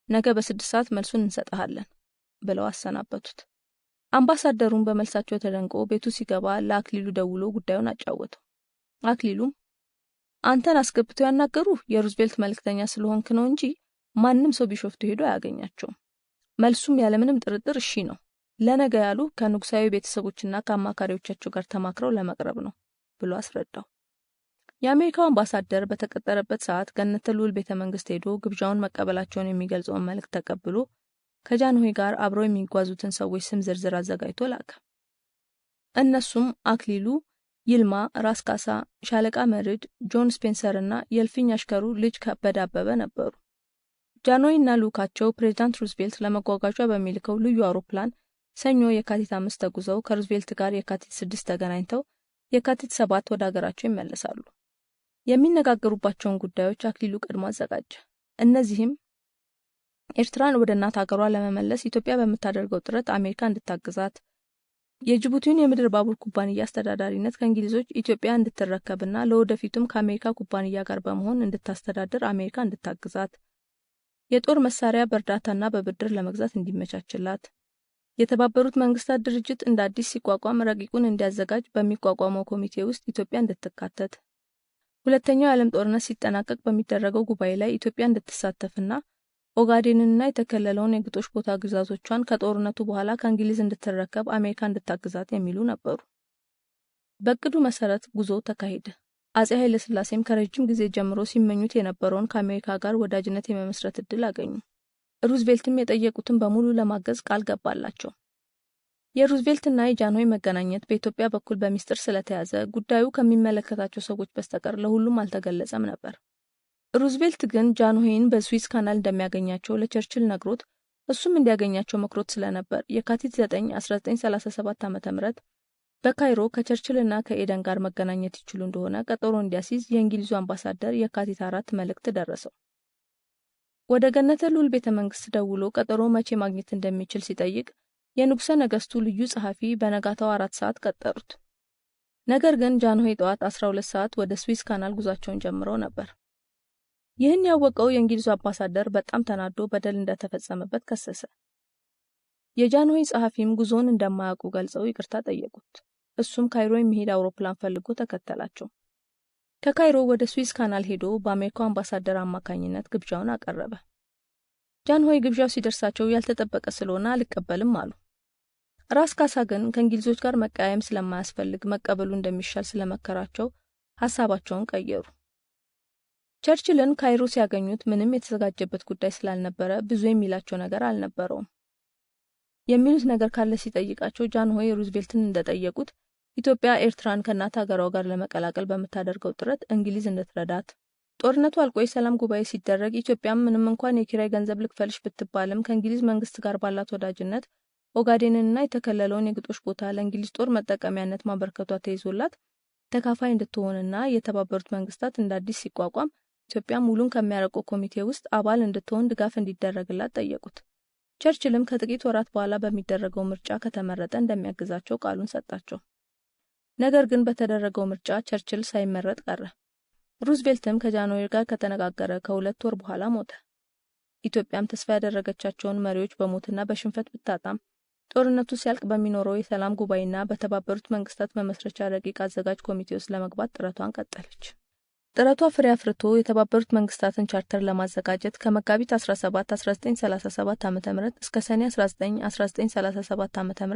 ነገ በ6 ሰዓት መልሱን እንሰጣለን ብለው አሰናበቱት። አምባሳደሩን በመልሳቸው ተደንቆ ቤቱ ሲገባ ለአክሊሉ ደውሎ ጉዳዩን አጫወተው። አክሊሉም አንተን አስገብተው ያናገሩ የሩዝቬልት መልእክተኛ ስለሆንክ ነው እንጂ ማንም ሰው ቢሾፍቱ ሄዶ አያገኛቸውም። መልሱም ያለምንም ጥርጥር እሺ ነው። ለነገ ያሉ ከንጉሳዊ ቤተሰቦችና ከአማካሪዎቻቸው ጋር ተማክረው ለመቅረብ ነው ብሎ አስረዳው። የአሜሪካው አምባሳደር በተቀጠረበት ሰዓት ገነተ ልዑል ቤተመንግስት ሄዶ ግብዣውን መቀበላቸውን የሚገልጸውን መልእክት ተቀብሎ ከጃንሆይ ጋር አብረው የሚጓዙትን ሰዎች ስም ዝርዝር አዘጋጅቶ ላከ። እነሱም አክሊሉ፣ ይልማ፣ ራስ ካሳ፣ ሻለቃ መርድ፣ ጆን ስፔንሰር እና የልፍኝ አሽከሩ ልጅ ከበደ አበበ ነበሩ። ጃንሆይና ልዑካቸው ፕሬዝዳንት ሩዝቬልት ለመጓጓዣ በሚልከው ልዩ አውሮፕላን ሰኞ የካቲት 5 ተጉዘው ከሩዝቬልት ጋር የካቲት 6 ተገናኝተው የካቲት 7 ወደ ሀገራቸው ይመለሳሉ። የሚነጋገሩባቸውን ጉዳዮች አክሊሉ ቀድሞ አዘጋጀ። እነዚህም ኤርትራን ወደ እናት ሀገሯ ለመመለስ ኢትዮጵያ በምታደርገው ጥረት አሜሪካ እንድታግዛት፣ የጅቡቲውን የምድር ባቡር ኩባንያ አስተዳዳሪነት ከእንግሊዞች ኢትዮጵያ እንድትረከብና ለወደፊቱም ከአሜሪካ ኩባንያ ጋር በመሆን እንድታስተዳድር አሜሪካ እንድታግዛት፣ የጦር መሳሪያ በእርዳታና በብድር ለመግዛት እንዲመቻችላት፣ የተባበሩት መንግስታት ድርጅት እንደ አዲስ ሲቋቋም ረቂቁን እንዲያዘጋጅ በሚቋቋመው ኮሚቴ ውስጥ ኢትዮጵያ እንድትካተት፣ ሁለተኛው የዓለም ጦርነት ሲጠናቀቅ በሚደረገው ጉባኤ ላይ ኢትዮጵያ እንድትሳተፍና ኦጋዴንንና የተከለለውን የግጦሽ ቦታ ግዛቶቿን ከጦርነቱ በኋላ ከእንግሊዝ እንድትረከብ አሜሪካ እንድታግዛት የሚሉ ነበሩ። በእቅዱ መሰረት ጉዞ ተካሄደ። አጼ ኃይለ ሥላሴም ከረጅም ጊዜ ጀምሮ ሲመኙት የነበረውን ከአሜሪካ ጋር ወዳጅነት የመመስረት እድል አገኙ። ሩዝቬልትም የጠየቁትን በሙሉ ለማገዝ ቃል ገባላቸው። የሩዝቬልትና የጃንሆይ መገናኘት በኢትዮጵያ በኩል በሚስጥር ስለተያዘ ጉዳዩ ከሚመለከታቸው ሰዎች በስተቀር ለሁሉም አልተገለጸም ነበር። ሩዝቬልት ግን ጃንሆይን በስዊዝ ካናል እንደሚያገኛቸው ለቸርችል ነግሮት እሱም እንዲያገኛቸው መክሮት ስለነበር የካቲት 9 1937 ዓ.ም በካይሮ ከቸርችልና ከኤደን ጋር መገናኘት ይችሉ እንደሆነ ቀጠሮ እንዲያስይዝ የእንግሊዙ አምባሳደር የካቲት 4 መልእክት ደረሰው። ወደ ገነተ ልዑል ቤተመንግስት ደውሎ ቀጠሮ መቼ ማግኘት እንደሚችል ሲጠይቅ የንጉሠ ነገስቱ ልዩ ጸሐፊ በነጋታው 4 ሰዓት ቀጠሩት። ነገር ግን ጃንሆይ ጠዋት 12 ሰዓት ወደ ስዊዝ ካናል ጉዟቸውን ጀምረው ነበር። ይህን ያወቀው የእንግሊዙ አምባሳደር በጣም ተናዶ በደል እንደተፈጸመበት ከሰሰ። የጃንሆይ ጸሐፊም ጉዞውን እንደማያውቁ ገልጸው ይቅርታ ጠየቁት። እሱም ካይሮ የሚሄድ አውሮፕላን ፈልጎ ተከተላቸው። ከካይሮ ወደ ስዊዝ ካናል ሄዶ በአሜሪካው አምባሳደር አማካኝነት ግብዣውን አቀረበ። ጃንሆይ ግብዣው ሲደርሳቸው ያልተጠበቀ ስለሆነ አልቀበልም አሉ። ራስ ካሳ ግን ከእንግሊዞች ጋር መቀያየም ስለማያስፈልግ መቀበሉ እንደሚሻል ስለመከራቸው ሐሳባቸውን ቀየሩ። ቸርችልን ካይሮ ሲያገኙት ምንም የተዘጋጀበት ጉዳይ ስላልነበረ ብዙ የሚላቸው ነገር አልነበረውም። የሚሉት ነገር ካለ ሲጠይቃቸው ጃንሆይ ሩዝቬልትን እንደጠየቁት ኢትዮጵያ ኤርትራን ከእናት ሀገሯ ጋር ለመቀላቀል በምታደርገው ጥረት እንግሊዝ እንድትረዳት፣ ጦርነቱ አልቆ የሰላም ጉባኤ ሲደረግ ኢትዮጵያም ምንም እንኳን የኪራይ ገንዘብ ልክፈልሽ ብትባልም ከእንግሊዝ መንግስት ጋር ባላት ወዳጅነት ኦጋዴንንና የተከለለውን የግጦሽ ቦታ ለእንግሊዝ ጦር መጠቀሚያነት ማበርከቷ ተይዞላት ተካፋይ እንድትሆንና የተባበሩት መንግስታት እንደ አዲስ ሲቋቋም ኢትዮጵያ ሙሉን ከሚያረቀው ኮሚቴ ውስጥ አባል እንድትሆን ድጋፍ እንዲደረግላት ጠየቁት። ቸርችልም ከጥቂት ወራት በኋላ በሚደረገው ምርጫ ከተመረጠ እንደሚያግዛቸው ቃሉን ሰጣቸው። ነገር ግን በተደረገው ምርጫ ቸርችል ሳይመረጥ ቀረ። ሩዝቬልትም ከጃንሆይ ጋር ከተነጋገረ ከ2 ወር በኋላ ሞተ። ኢትዮጵያም ተስፋ ያደረገቻቸውን መሪዎች በሞትና በሽንፈት ብታጣም ጦርነቱ ሲያልቅ በሚኖረው የሰላም ጉባኤና በተባበሩት መንግስታት መመስረቻ ረቂቅ አዘጋጅ ኮሚቴ ውስጥ ለመግባት ጥረቷን ቀጠለች። ጥረቷ ፍሬ አፍርቶ የተባበሩት መንግስታትን ቻርተር ለማዘጋጀት ከመጋቢት 17 1937 ዓ.ም እስከ ሰኔ 19 1937 ዓ.ም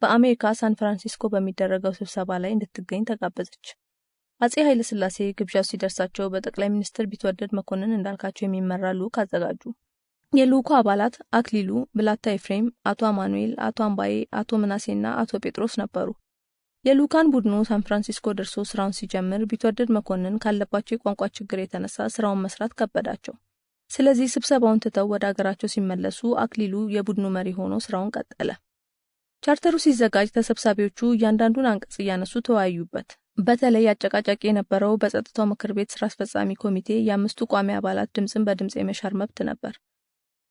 በአሜሪካ ሳን ፍራንሲስኮ በሚደረገው ስብሰባ ላይ እንድትገኝ ተጋበዘች። አጼ ኃይለ ሥላሴ ግብዣው ሲደርሳቸው በጠቅላይ ሚኒስትር ቢትወደድ መኮንን እንዳልካቸው የሚመራ ልዑክ አዘጋጁ። የልዑኩ አባላት አክሊሉ፣ ብላታ ኤፍሬም፣ አቶ አማኑኤል፣ አቶ አምባዬ፣ አቶ ምናሴና አቶ ጴጥሮስ ነበሩ። የልዑካን ቡድኑ ሳን ፍራንሲስኮ ደርሶ ስራውን ሲጀምር ቢትወደድ መኮንን ካለባቸው የቋንቋ ችግር የተነሳ ስራውን መስራት ከበዳቸው። ስለዚህ ስብሰባውን ትተው ወደ ሀገራቸው ሲመለሱ አክሊሉ የቡድኑ መሪ ሆኖ ስራውን ቀጠለ። ቻርተሩ ሲዘጋጅ ተሰብሳቢዎቹ እያንዳንዱን አንቀጽ እያነሱ ተወያዩበት። በተለይ አጨቃጫቂ የነበረው በጸጥታው ምክር ቤት ስራ አስፈጻሚ ኮሚቴ የአምስቱ ቋሚ አባላት ድምጽን በድምጽ የመሻር መብት ነበር።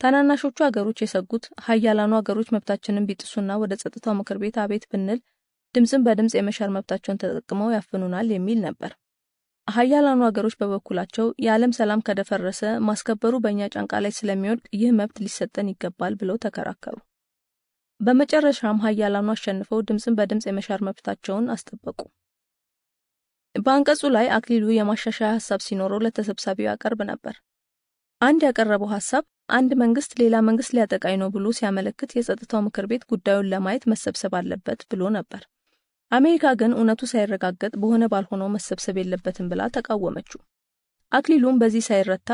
ታናናሾቹ ሀገሮች የሰጉት ሀያላኑ ሀገሮች መብታችንን ቢጥሱና ወደ ጸጥታው ምክር ቤት አቤት ብንል ድምጽን በድምጽ የመሻር መብታቸውን ተጠቅመው ያፍኑናል የሚል ነበር። ሀያላኑ ሀገሮች በበኩላቸው የዓለም ሰላም ከደፈረሰ ማስከበሩ በእኛ ጫንቃ ላይ ስለሚወድቅ ይህ መብት ሊሰጠን ይገባል ብለው ተከራከሩ። በመጨረሻም ሀያላኑ አሸንፈው ድምፅን በድምፅ የመሻር መብታቸውን አስጠበቁ። በአንቀጹ ላይ አክሊሉ የማሻሻያ ሐሳብ ሲኖረው ለተሰብሳቢው ያቀርብ ነበር። አንድ ያቀረበው ሐሳብ አንድ መንግስት ሌላ መንግስት ሊያጠቃኝ ነው ብሎ ሲያመለክት የጸጥታው ምክር ቤት ጉዳዩን ለማየት መሰብሰብ አለበት ብሎ ነበር። አሜሪካ ግን እውነቱ ሳይረጋገጥ በሆነ ባልሆነው መሰብሰብ የለበትም ብላ ተቃወመችው። አክሊሉም በዚህ ሳይረታ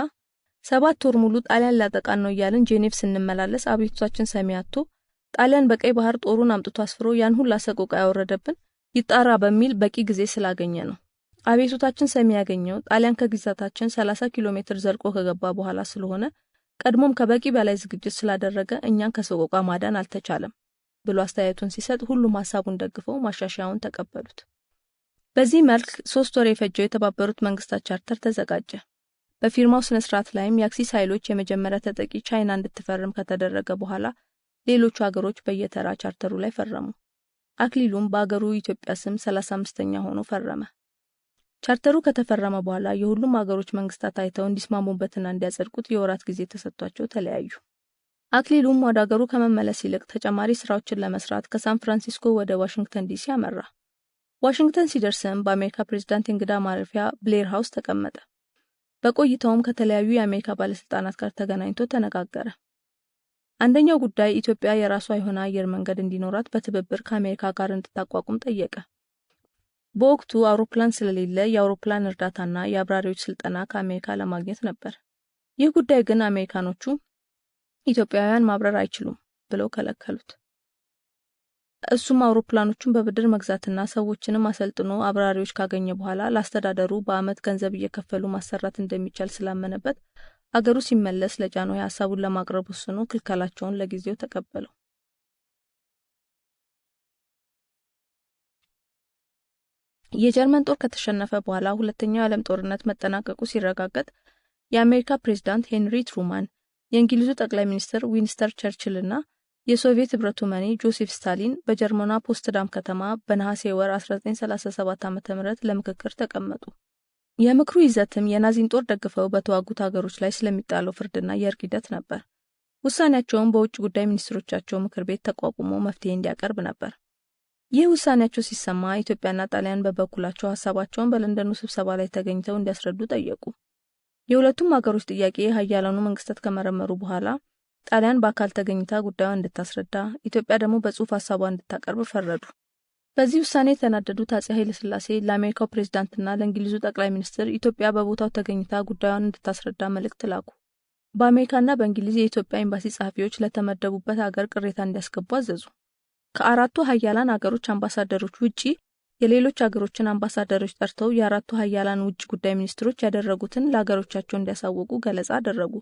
7 ወር ሙሉ ጣሊያን ሊያጠቃን ነው እያልን ጄኔቭ ስንመላለስ አቤቱታችን ሰሚ አጥቶ ጣሊያን በቀይ ባህር ጦሩን አምጥቶ አስፍሮ ያን ሁሉ ሰቆቃ ያወረደብን ይጣራ በሚል በቂ ጊዜ ስላገኘ ነው። አቤቱታችን ሰሚ ያገኘው ጣሊያን ከግዛታችን 30 ኪሎ ሜትር ዘልቆ ከገባ በኋላ ስለሆነ ቀድሞም ከበቂ በላይ ዝግጅት ስላደረገ እኛን ከሰቆቃ ማዳን አልተቻለም ብሎ አስተያየቱን ሲሰጥ ሁሉም ሐሳቡን ደግፈው ማሻሻያውን ተቀበሉት። በዚህ መልክ 3 ወር የፈጀው የተባበሩት መንግስታት ቻርተር ተዘጋጀ። በፊርማው ስነ ስርዓት ላይም የአክሲስ ኃይሎች የመጀመሪያ ተጠቂ ቻይና እንድትፈርም ከተደረገ በኋላ ሌሎቹ ሀገሮች በየተራ ቻርተሩ ላይ ፈረሙ። አክሊሉም በአገሩ ኢትዮጵያ ስም 35ኛ ሆኖ ፈረመ። ቻርተሩ ከተፈረመ በኋላ የሁሉም ሀገሮች መንግስታት አይተው እንዲስማሙበትና እንዲያጸድቁት የወራት ጊዜ ተሰጥቷቸው ተለያዩ። አክሊሉም ወደ አገሩ ከመመለስ ይልቅ ተጨማሪ ስራዎችን ለመስራት ከሳን ፍራንሲስኮ ወደ ዋሽንግተን ዲሲ አመራ። ዋሽንግተን ሲደርስም በአሜሪካ ፕሬዝዳንት እንግዳ ማረፊያ ብሌር ሃውስ ተቀመጠ። በቆይታውም ከተለያዩ የአሜሪካ ባለስልጣናት ጋር ተገናኝቶ ተነጋገረ። አንደኛው ጉዳይ ኢትዮጵያ የራሷ የሆነ አየር መንገድ እንዲኖራት በትብብር ከአሜሪካ ጋር እንድታቋቁም ጠየቀ። በወቅቱ አውሮፕላን ስለሌለ የአውሮፕላን እርዳታና የአብራሪዎች ስልጠና ከአሜሪካ ለማግኘት ነበር። ይህ ጉዳይ ግን አሜሪካኖቹ ኢትዮጵያውያን ማብረር አይችሉም ብለው ከለከሉት። እሱም አውሮፕላኖቹን በብድር መግዛትና ሰዎችንም አሰልጥኖ አብራሪዎች ካገኘ በኋላ ለአስተዳደሩ በአመት ገንዘብ እየከፈሉ ማሰራት እንደሚቻል ስላመነበት አገሩ ሲመለስ ለጃንሆይ ሐሳቡን ለማቅረብ ወስኖ ክልከላቸውን ለጊዜው ተቀበለው። የጀርመን ጦር ከተሸነፈ በኋላ ሁለተኛው የዓለም ጦርነት መጠናቀቁ ሲረጋገጥ የአሜሪካ ፕሬዝዳንት ሄንሪ ትሩማን፣ የእንግሊዙ ጠቅላይ ሚኒስትር ዊንስተን ቸርችልና የሶቪየት ህብረቱ መሪ ጆሴፍ ስታሊን በጀርመኗ ፖትስዳም ከተማ በነሐሴ ወር 1937 ዓ.ም ለምክክር ተቀመጡ። የምክሩ ይዘትም የናዚን ጦር ደግፈው በተዋጉት ሀገሮች ላይ ስለሚጣለው ፍርድና የእርቅ ሂደት ነበር። ውሳኔያቸውም በውጭ ጉዳይ ሚኒስትሮቻቸው ምክር ቤት ተቋቁሞ መፍትሄ እንዲያቀርብ ነበር። ይህ ውሳኔያቸው ሲሰማ ኢትዮጵያና ጣሊያን በበኩላቸው ሐሳባቸውን በለንደኑ ስብሰባ ላይ ተገኝተው እንዲያስረዱ ጠየቁ። የሁለቱም ሀገሮች ጥያቄ ሀያላኑ መንግስታት ከመረመሩ በኋላ ጣሊያን በአካል ተገኝታ ጉዳዩን እንድታስረዳ፣ ኢትዮጵያ ደግሞ በጽሑፍ ሐሳቧን እንድታቀርብ ፈረዱ። በዚህ ውሳኔ የተናደዱት አጼ ኃይለ ሥላሴ ለአሜሪካው ፕሬዝዳንትና ለእንግሊዙ ጠቅላይ ሚኒስትር ኢትዮጵያ በቦታው ተገኝታ ጉዳዩን እንድታስረዳ መልእክት ላኩ። በአሜሪካና በእንግሊዝ የኢትዮጵያ ኤምባሲ ጸሐፊዎች ለተመደቡበት ሀገር ቅሬታ እንዲያስገቡ አዘዙ። ከአራቱ ሀያላን ሀገሮች አምባሳደሮች ውጪ የሌሎች ሀገሮችን አምባሳደሮች ጠርተው የአራቱ ሀያላን ውጭ ጉዳይ ሚኒስትሮች ያደረጉትን ለሀገሮቻቸው እንዲያሳውቁ ገለጻ አደረጉ።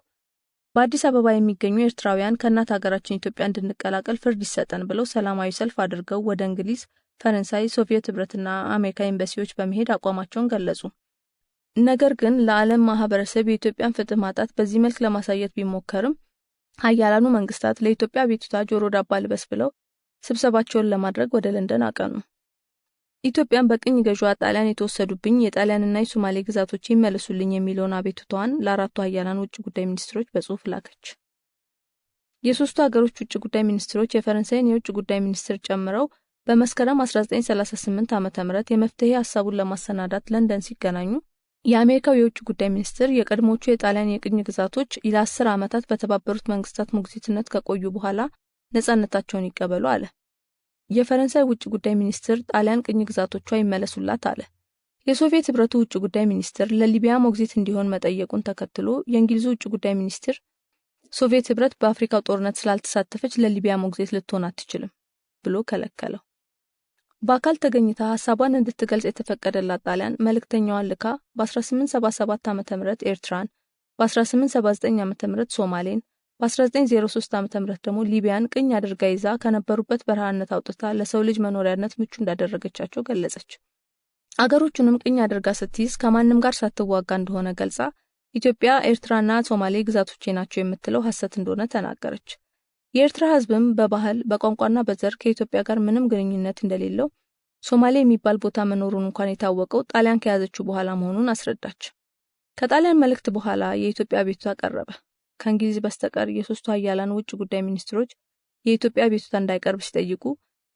በአዲስ አበባ የሚገኙ ኤርትራውያን ከእናት ሀገራችን ኢትዮጵያ እንድንቀላቀል ፍርድ ይሰጠን ብለው ሰላማዊ ሰልፍ አድርገው ወደ እንግሊዝ፣ ፈረንሳይ፣ ሶቪየት ህብረትና አሜሪካ ኤምባሲዎች በመሄድ አቋማቸውን ገለጹ። ነገር ግን ለዓለም ማህበረሰብ የኢትዮጵያን ፍትህ ማጣት በዚህ መልክ ለማሳየት ቢሞከርም ሀያላኑ መንግስታት ለኢትዮጵያ ቤቱታ ጆሮ ዳባ ልበስ ብለው ስብሰባቸውን ለማድረግ ወደ ለንደን አቀኑ። ኢትዮጵያን በቅኝ ገዥዋ ጣሊያን የተወሰዱብኝ የጣሊያንና የሶማሌ ግዛቶች ይመለሱልኝ የሚለውን አቤቱታዋን ለአራቱ ሀያላን ውጭ ጉዳይ ሚኒስትሮች በጽሑፍ ላከች። የሶስቱ ሀገሮች ውጭ ጉዳይ ሚኒስትሮች የፈረንሳይን የውጭ ጉዳይ ሚኒስትር ጨምረው በመስከረም 1938 ዓ.ም የመፍትሄ ሐሳቡን ለማሰናዳት ለንደን ሲገናኙ የአሜሪካው የውጭ ጉዳይ ሚኒስትር የቀድሞቹ የጣሊያን የቅኝ ግዛቶች ለ10 ዓመታት በተባበሩት መንግስታት ሞግዚትነት ከቆዩ በኋላ ነፃነታቸውን ይቀበሉ አለ። የፈረንሳይ ውጭ ጉዳይ ሚኒስትር ጣሊያን ቅኝ ግዛቶቿ ይመለሱላት አለ። የሶቪየት ህብረቱ ውጭ ጉዳይ ሚኒስትር ለሊቢያ ሞግዚት እንዲሆን መጠየቁን ተከትሎ የእንግሊዙ ውጭ ጉዳይ ሚኒስትር ሶቪየት ህብረት በአፍሪካው ጦርነት ስላልተሳተፈች ለሊቢያ ሞግዚት ልትሆን አትችልም ብሎ ከለከለው። በአካል ተገኝታ ሐሳቧን እንድትገልጽ የተፈቀደላት ጣሊያን መልእክተኛዋን ልካ በ1877 ዓ.ም ኤርትራን፣ በ1879 ዓ.ም ሶማሌን፣ በ1903 ዓ.ም ደግሞ ሊቢያን ቅኝ አድርጋ ይዛ ከነበሩበት በረሃነት አውጥታ ለሰው ልጅ መኖሪያነት ምቹ እንዳደረገቻቸው ገለጸች። አገሮቹንም ቅኝ አድርጋ ስትይዝ ከማንም ጋር ሳትዋጋ እንደሆነ ገልጻ ኢትዮጵያ፣ ኤርትራና ሶማሌ ግዛቶቼ ናቸው የምትለው ሐሰት እንደሆነ ተናገረች። የኤርትራ ህዝብም በባህል በቋንቋና በዘር ከኢትዮጵያ ጋር ምንም ግንኙነት እንደሌለው፣ ሶማሌ የሚባል ቦታ መኖሩን እንኳን የታወቀው ጣሊያን ከያዘችው በኋላ መሆኑን አስረዳች። ከጣሊያን መልእክት በኋላ የኢትዮጵያ አቤቱታ ቀረበ። ከእንግሊዝ በስተቀር የሶስቱ ኃያላን ውጭ ጉዳይ ሚኒስትሮች የኢትዮጵያ አቤቱታ እንዳይቀርብ ሲጠይቁ፣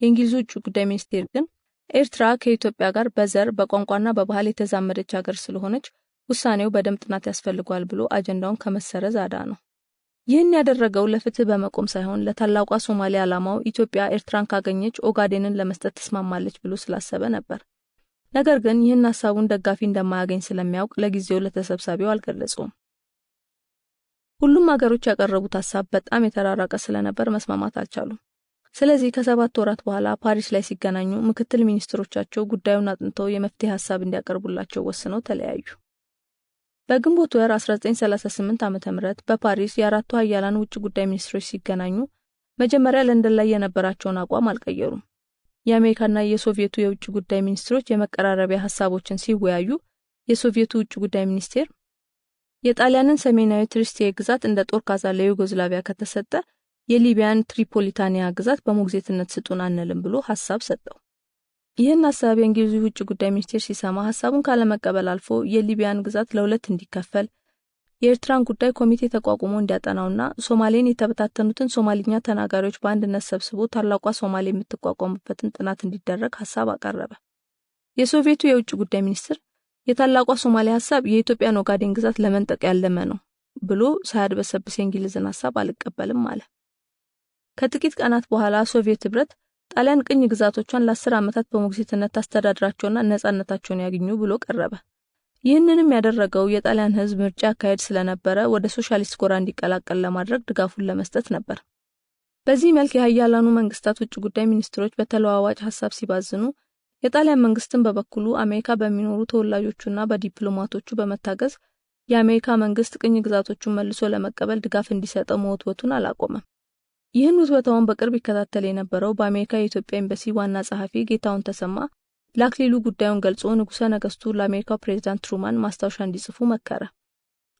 የእንግሊዝ ውጭ ጉዳይ ሚኒስቴር ግን ኤርትራ ከኢትዮጵያ ጋር በዘር በቋንቋና በባህል የተዛመደች ሀገር ስለሆነች ውሳኔው በደንብ ጥናት ያስፈልገዋል ብሎ አጀንዳውን ከመሰረዝ አዳነው። ይህን ያደረገው ለፍትህ በመቆም ሳይሆን ለታላቋ ሶማሊያ ዓላማው ኢትዮጵያ ኤርትራን ካገኘች ኦጋዴንን ለመስጠት ተስማማለች ብሎ ስላሰበ ነበር። ነገር ግን ይህን ሐሳቡን ደጋፊ እንደማያገኝ ስለሚያውቅ ለጊዜው ለተሰብሳቢው አልገለጸውም። ሁሉም ሀገሮች ያቀረቡት ሐሳብ በጣም የተራራቀ ስለነበር መስማማት አልቻሉም። ስለዚህ ከ7 ወራት በኋላ ፓሪስ ላይ ሲገናኙ ምክትል ሚኒስትሮቻቸው ጉዳዩን አጥንተው የመፍትሄ ሐሳብ እንዲያቀርቡላቸው ወስነው ተለያዩ። በግንቦት ወር 1938 ዓ.ም በፓሪስ የአራቱ ኃያላን ውጭ ጉዳይ ሚኒስትሮች ሲገናኙ መጀመሪያ ለንደን ላይ የነበራቸውን አቋም አልቀየሩም። የአሜሪካና የሶቪየቱ የውጭ ጉዳይ ሚኒስትሮች የመቀራረቢያ ሐሳቦችን ሲወያዩ የሶቪየቱ ውጭ ጉዳይ ሚኒስቴር የጣሊያንን ሰሜናዊ ትሪስቲያ ግዛት እንደ ጦር ካዛ ለዩጎዝላቪያ ከተሰጠ የሊቢያን ትሪፖሊታኒያ ግዛት በሞግዚትነት ስጡን አንልም ብሎ ሐሳብ ሰጠው። ይህን ሐሳብ የእንግሊዙ ውጭ ጉዳይ ሚኒስቴር ሲሰማ ሐሳቡን ካለመቀበል አልፎ የሊቢያን ግዛት ለሁለት እንዲከፈል የኤርትራን ጉዳይ ኮሚቴ ተቋቁሞ እንዲያጠናውና ሶማሌን የተበታተኑትን ሶማሊኛ ተናጋሪዎች በአንድነት ሰብስቦ ታላቋ ሶማሌ የምትቋቋምበትን ጥናት እንዲደረግ ሐሳብ አቀረበ። የሶቪየቱ የውጭ ጉዳይ ሚኒስትር የታላቋ ሶማሌ ሐሳብ የኢትዮጵያን ኦጋዴን ግዛት ለመንጠቅ ያለመ ነው ብሎ ሳያድበሰብስ የእንግሊዝን ሐሳብ አልቀበልም አለ። ከጥቂት ቀናት በኋላ ሶቪየት ህብረት ጣሊያን ቅኝ ግዛቶቿን ለ10 ዓመታት በሞግዚትነት ታስተዳድራቸውና ነጻነታቸውን ያገኙ ብሎ ቀረበ። ይህንንም ያደረገው የጣሊያን ህዝብ ምርጫ ያካሄድ ስለነበረ ወደ ሶሻሊስት ጎራ እንዲቀላቀል ለማድረግ ድጋፉን ለመስጠት ነበር። በዚህ መልክ የኃያላኑ መንግስታት ውጭ ጉዳይ ሚኒስትሮች በተለዋዋጭ ሐሳብ ሲባዝኑ፣ የጣሊያን መንግስትን በበኩሉ አሜሪካ በሚኖሩ ተወላጆቹና በዲፕሎማቶቹ በመታገዝ የአሜሪካ መንግስት ቅኝ ግዛቶቹን መልሶ ለመቀበል ድጋፍ እንዲሰጠው መወትወቱን አላቆመም። ይህን ውትወታውን በቅርብ ይከታተል የነበረው በአሜሪካ የኢትዮጵያ ኤምባሲ ዋና ጸሐፊ ጌታውን ተሰማ ለአክሊሉ ጉዳዩን ገልጾ ንጉሠ ነገስቱ ለአሜሪካው ፕሬዝዳንት ትሩማን ማስታወሻ እንዲጽፉ መከረ።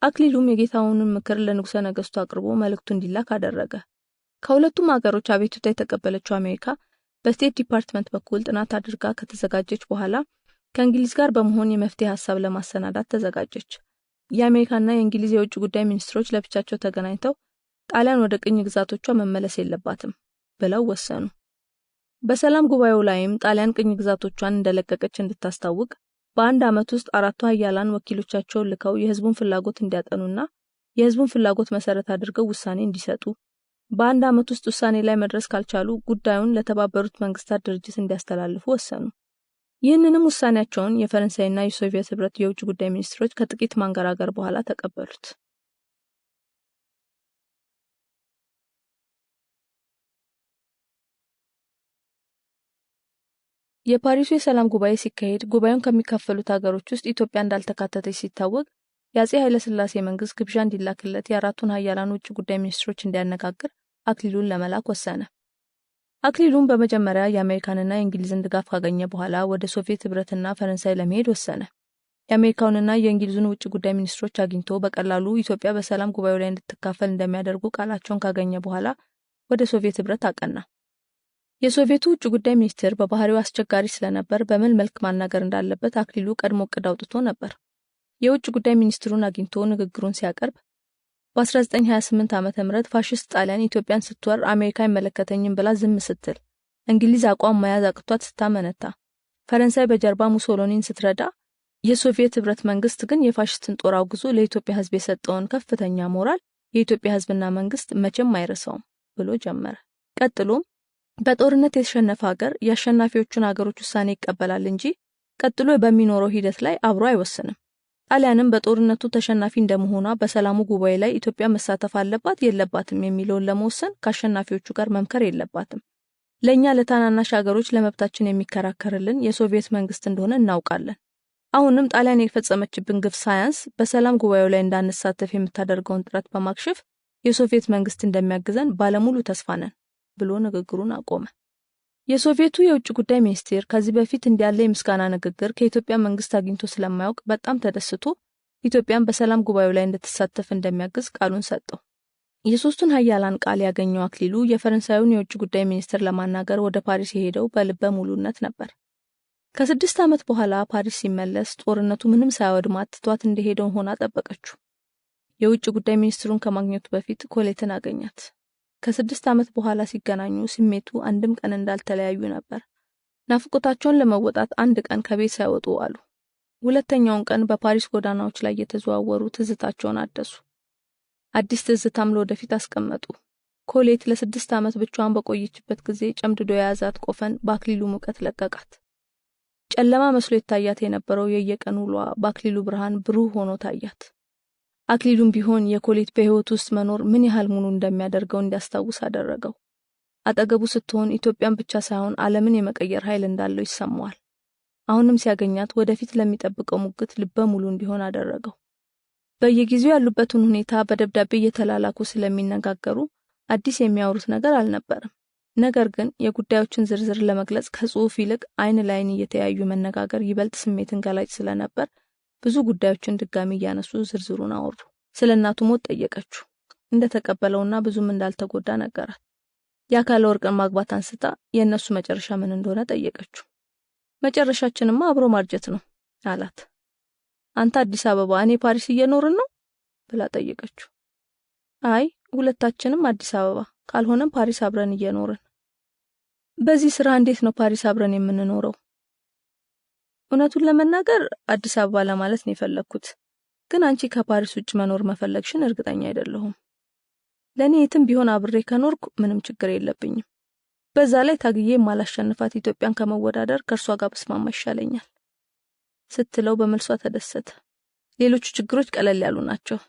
አክሊሉም የጌታውንን ምክር ለንጉሠ ነገስቱ አቅርቦ መልእክቱ እንዲላክ አደረገ። ከሁለቱም ሀገሮች አቤቱታ የተቀበለችው አሜሪካ በስቴት ዲፓርትመንት በኩል ጥናት አድርጋ ከተዘጋጀች በኋላ ከእንግሊዝ ጋር በመሆን የመፍትሄ ሐሳብ ለማሰናዳት ተዘጋጀች። የአሜሪካና የእንግሊዝ የውጭ ጉዳይ ሚኒስትሮች ለብቻቸው ተገናኝተው ጣሊያን ወደ ቅኝ ግዛቶቿ መመለስ የለባትም ብለው ወሰኑ። በሰላም ጉባኤው ላይም ጣሊያን ቅኝ ግዛቶቿን እንደለቀቀች እንድታስታውቅ በአንድ ዓመት ውስጥ አራቱ ኃያላን ወኪሎቻቸውን ልከው የህዝቡን ፍላጎት እንዲያጠኑና የህዝቡን ፍላጎት መሰረት አድርገው ውሳኔ እንዲሰጡ፣ በአንድ ዓመት ውስጥ ውሳኔ ላይ መድረስ ካልቻሉ ጉዳዩን ለተባበሩት መንግስታት ድርጅት እንዲያስተላልፉ ወሰኑ። ይህንንም ውሳኔያቸውን የፈረንሳይና የሶቪየት ህብረት የውጭ ጉዳይ ሚኒስትሮች ከጥቂት ማንገራገር በኋላ ተቀበሉት። የፓሪሱ የሰላም ጉባኤ ሲካሄድ ጉባኤውን ከሚካፈሉት ሀገሮች ውስጥ ኢትዮጵያ እንዳልተካተተች ሲታወቅ የአፄ ኃይለ ሥላሴ መንግስት ግብዣ እንዲላክለት የአራቱን ኃያላን ውጭ ጉዳይ ሚኒስትሮች እንዲያነጋግር አክሊሉን ለመላክ ወሰነ። አክሊሉን በመጀመሪያ የአሜሪካንና የእንግሊዝን ድጋፍ ካገኘ በኋላ ወደ ሶቪየት ህብረትና ፈረንሳይ ለመሄድ ወሰነ። የአሜሪካውንና የእንግሊዝን ውጭ ጉዳይ ሚኒስትሮች አግኝቶ በቀላሉ ኢትዮጵያ በሰላም ጉባኤው ላይ እንድትካፈል እንደሚያደርጉ ቃላቸውን ካገኘ በኋላ ወደ ሶቪየት ህብረት አቀና። የሶቪየቱ ውጭ ጉዳይ ሚኒስትር በባህሪው አስቸጋሪ ስለነበር በምን መልክ ማናገር እንዳለበት አክሊሉ ቀድሞ እቅድ አውጥቶ ነበር። የውጭ ጉዳይ ሚኒስትሩን አግኝቶ ንግግሩን ሲያቀርብ በ1928 ዓ.ም ፋሽስት ጣሊያን ኢትዮጵያን ስትወር አሜሪካ አይመለከተኝም ብላ ዝም ስትል፣ እንግሊዝ አቋም መያዝ አቅቷት ስታመነታ፣ ፈረንሳይ በጀርባ ሙሶሎኒን ስትረዳ፣ የሶቪየት ህብረት መንግስት ግን የፋሽስትን ጦር አውግዞ ለኢትዮጵያ ህዝብ የሰጠውን ከፍተኛ ሞራል የኢትዮጵያ ህዝብና መንግስት መቼም አይረሳውም ብሎ ጀመረ። ቀጥሎም በጦርነት የተሸነፈ ሀገር የአሸናፊዎቹን ሀገሮች ውሳኔ ይቀበላል እንጂ ቀጥሎ በሚኖረው ሂደት ላይ አብሮ አይወስንም። ጣሊያንም በጦርነቱ ተሸናፊ እንደመሆኗ በሰላሙ ጉባኤ ላይ ኢትዮጵያ መሳተፍ አለባት የለባትም የሚለውን ለመወሰን ከአሸናፊዎቹ ጋር መምከር የለባትም። ለኛ ለታናናሽ ሀገሮች ለመብታችን የሚከራከርልን የሶቪየት መንግስት እንደሆነ እናውቃለን። አሁንም ጣሊያን የፈጸመችብን ግፍ ሳያንስ በሰላም ጉባኤው ላይ እንዳንሳተፍ የምታደርገውን ጥረት በማክሸፍ የሶቪየት መንግስት እንደሚያግዘን ባለሙሉ ተስፋ ነን ብሎ ንግግሩን አቆመ። የሶቪየቱ የውጭ ጉዳይ ሚኒስቴር ከዚህ በፊት እንዲያለ የምስጋና ንግግር ከኢትዮጵያ መንግስት አግኝቶ ስለማያውቅ በጣም ተደስቶ ኢትዮጵያን በሰላም ጉባኤው ላይ እንድትሳተፍ እንደሚያግዝ ቃሉን ሰጠው። የሶስቱን ኃያላን ቃል ያገኘው አክሊሉ የፈረንሳዩን የውጭ ጉዳይ ሚኒስትር ለማናገር ወደ ፓሪስ የሄደው በልበ ሙሉነት ነበር። ከ6 ዓመት በኋላ ፓሪስ ሲመለስ ጦርነቱ ምንም ሳያወድማት ትቷት እንደሄደው ሆና ጠበቀችው። የውጭ ጉዳይ ሚኒስትሩን ከማግኘቱ በፊት ኮሌትን አገኛት። ከ6 ዓመት በኋላ ሲገናኙ ስሜቱ አንድም ቀን እንዳልተለያዩ ነበር። ናፍቆታቸውን ለመወጣት አንድ ቀን ከቤት ሳይወጡ አሉ። ሁለተኛውን ቀን በፓሪስ ጎዳናዎች ላይ የተዘዋወሩ ትዝታቸውን አደሱ። አዲስ ትዝታም ለወደፊት አስቀመጡ። ኮሌት ለ6 ዓመት ብቻዋን በቆየችበት ጊዜ ጨምድዶ የያዛት ቆፈን በአክሊሉ ሙቀት ለቀቃት። ጨለማ መስሎ የታያት የነበረው የየቀኑ ውሏ በአክሊሉ ብርሃን ብሩህ ሆኖ ታያት። አክሊሉም ቢሆን የኮሌት በህይወት ውስጥ መኖር ምን ያህል ሙሉ እንደሚያደርገው እንዲያስታውስ አደረገው። አጠገቡ ስትሆን ኢትዮጵያን ብቻ ሳይሆን ዓለምን የመቀየር ኃይል እንዳለው ይሰማዋል። አሁንም ሲያገኛት ወደፊት ለሚጠብቀው ሙግት ልበ ሙሉ እንዲሆን አደረገው። በየጊዜው ያሉበትን ሁኔታ በደብዳቤ እየተላላኩ ስለሚነጋገሩ አዲስ የሚያወሩት ነገር አልነበረም። ነገር ግን የጉዳዮችን ዝርዝር ለመግለጽ ከጽሑፍ ይልቅ አይን ላይን እየተያዩ መነጋገር ይበልጥ ስሜትን ገላጭ ስለነበር ብዙ ጉዳዮችን ድጋሚ እያነሱ ዝርዝሩን አወሩ። ስለ እናቱ ሞት ጠየቀችው። እንደተቀበለውና ብዙም እንዳልተጎዳ ነገራት። የአካለ ወርቅን ማግባት አንስታ የእነሱ መጨረሻ ምን እንደሆነ ጠየቀችው። መጨረሻችንማ አብሮ ማርጀት ነው አላት። አንተ አዲስ አበባ እኔ ፓሪስ እየኖርን ነው ብላ ጠየቀችው። አይ ሁለታችንም አዲስ አበባ ካልሆነም ፓሪስ አብረን እየኖርን። በዚህ ስራ እንዴት ነው ፓሪስ አብረን የምንኖረው? እውነቱን ለመናገር አዲስ አበባ ለማለት ነው የፈለኩት፣ ግን አንቺ ከፓሪስ ውጭ መኖር መፈለግሽን እርግጠኛ አይደለሁም። ለኔ የትም ቢሆን አብሬ ከኖርኩ ምንም ችግር የለብኝም። በዛ ላይ ታግዬ ማላሸንፋት ኢትዮጵያን ከመወዳደር ከርሷ ጋር በስማማ ይሻለኛል ስትለው በመልሷ ተደሰተ። ሌሎቹ ችግሮች ቀለል ያሉ ናቸው።